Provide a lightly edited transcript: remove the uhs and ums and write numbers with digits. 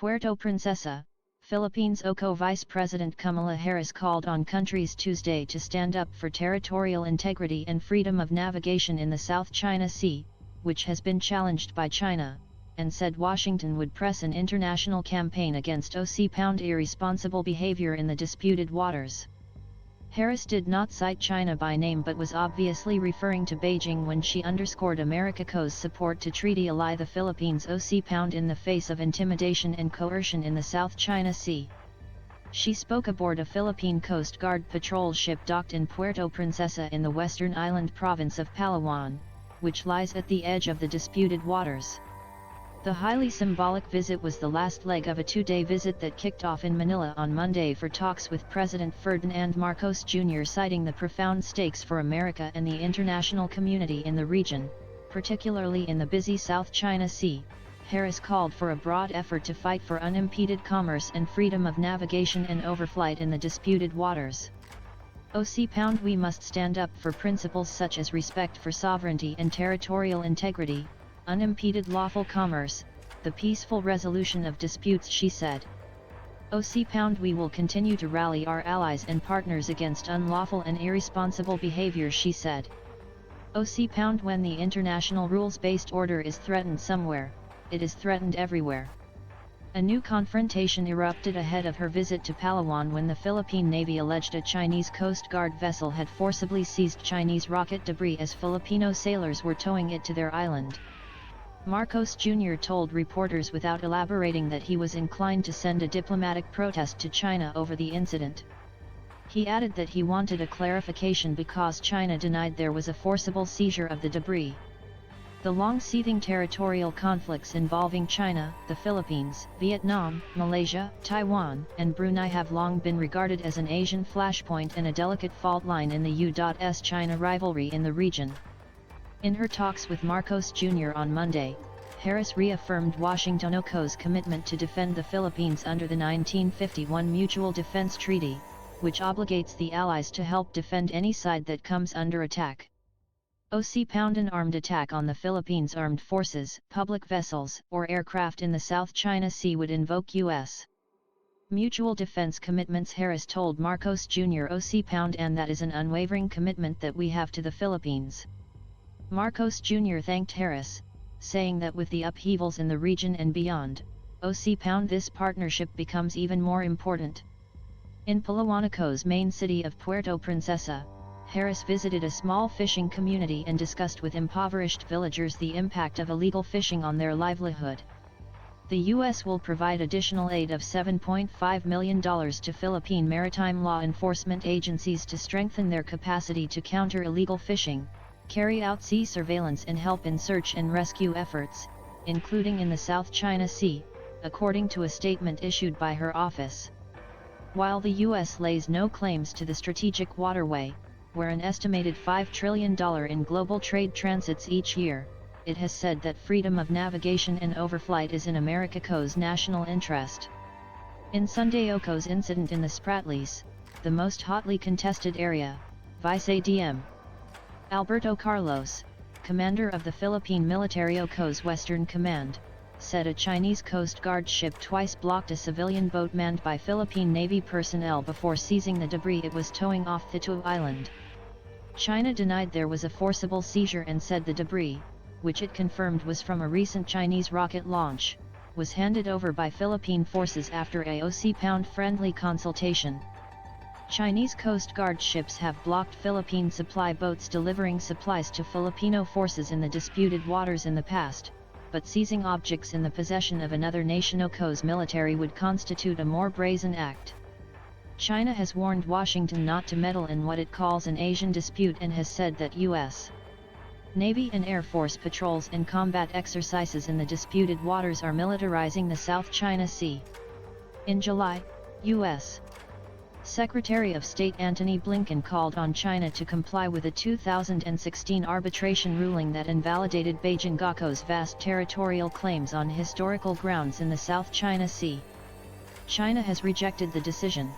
Puerto Princesa, Philippines. Vice President Kamala Harris called on countries Tuesday to stand up for territorial integrity and freedom of navigation in the South China Sea, which has been challenged by China, and said Washington would press an international campaign against irresponsible behavior in the disputed waters. Harris did not cite China by name but was obviously referring to Beijing when she underscored America's support to treaty ally the Philippines in the face of intimidation and coercion in the South China Sea. She spoke aboard a Philippine Coast Guard patrol ship docked in Puerto Princesa in the western island province of Palawan, which lies at the edge of the disputed waters. The highly symbolic visit was the last leg of a two-day visit that kicked off in Manila on Monday for talks with President Ferdinand Marcos Jr. citing the profound stakes for America and the international community in the region, particularly in the busy South China Sea. Harris called for a broad effort to fight for unimpeded commerce and freedom of navigation and overflight in the disputed waters. We must stand up for principles such as respect for sovereignty and territorial integrity, unimpeded lawful commerce, the peaceful resolution of disputes, she said. We will continue to rally our allies and partners against unlawful and irresponsible behavior, she said. When the international rules-based order is threatened somewhere, it is threatened everywhere. A new confrontation erupted ahead of her visit to Palawan when the Philippine Navy alleged a Chinese Coast Guard vessel had forcibly seized Chinese rocket debris as Filipino sailors were towing it to their island. Marcos Jr. told reporters without elaborating that he was inclined to send a diplomatic protest to China over the incident. He added that he wanted a clarification because China denied there was a forcible seizure of the debris. The long-seething territorial conflicts involving China, the Philippines, Vietnam, Malaysia, Taiwan, and Brunei have long been regarded as an Asian flashpoint and a delicate fault line in the U.S.-China rivalry in the region. In her talks with Marcos Jr. on Monday, Harris reaffirmed Washington's commitment to defend the Philippines under the 1951 Mutual Defense Treaty, which obligates the Allies to help defend any side that comes under attack. An armed attack on the Philippines' armed forces, public vessels, or aircraft in the South China Sea would invoke U.S. mutual defense commitments, Harris told Marcos Jr. and that is an unwavering commitment that we have to the Philippines. Marcos Jr. thanked Harris, saying that with the upheavals in the region and beyond, this partnership becomes even more important. In Palawan's main city of Puerto Princesa, Harris visited a small fishing community and discussed with impoverished villagers the impact of illegal fishing on their livelihood. The U.S. will provide additional aid of $7.5 million to Philippine maritime law enforcement agencies to strengthen their capacity to counter illegal fishing, carry out sea surveillance and help in search and rescue efforts, including in the South China Sea, according to a statement issued by her office. While the U.S. lays no claims to the strategic waterway, where an estimated $5 trillion in global trade transits each year, it has said that freedom of navigation and overflight is in America's national interest. In Sunday's incident in the Spratlys, the most hotly contested area, Vice ADM Alberto Carlos, commander of the Philippine Military's Western Command, said a Chinese Coast Guard ship twice blocked a civilian boat manned by Philippine Navy personnel before seizing the debris it was towing off Thitu Island. China denied there was a forcible seizure and said the debris, which it confirmed was from a recent Chinese rocket launch, was handed over by Philippine forces after a friendly consultation. Chinese Coast Guard ships have blocked Philippine supply boats delivering supplies to Filipino forces in the disputed waters in the past, but seizing objects in the possession of another nation's military would constitute a more brazen act. China has warned Washington not to meddle in what it calls an Asian dispute and has said that U.S. Navy and Air Force patrols and combat exercises in the disputed waters are militarizing the South China Sea. In July, U.S. Secretary of State Antony Blinken called on China to comply with a 2016 arbitration ruling that invalidated Beijing's vast territorial claims on historical grounds in the South China Sea. China has rejected the decision.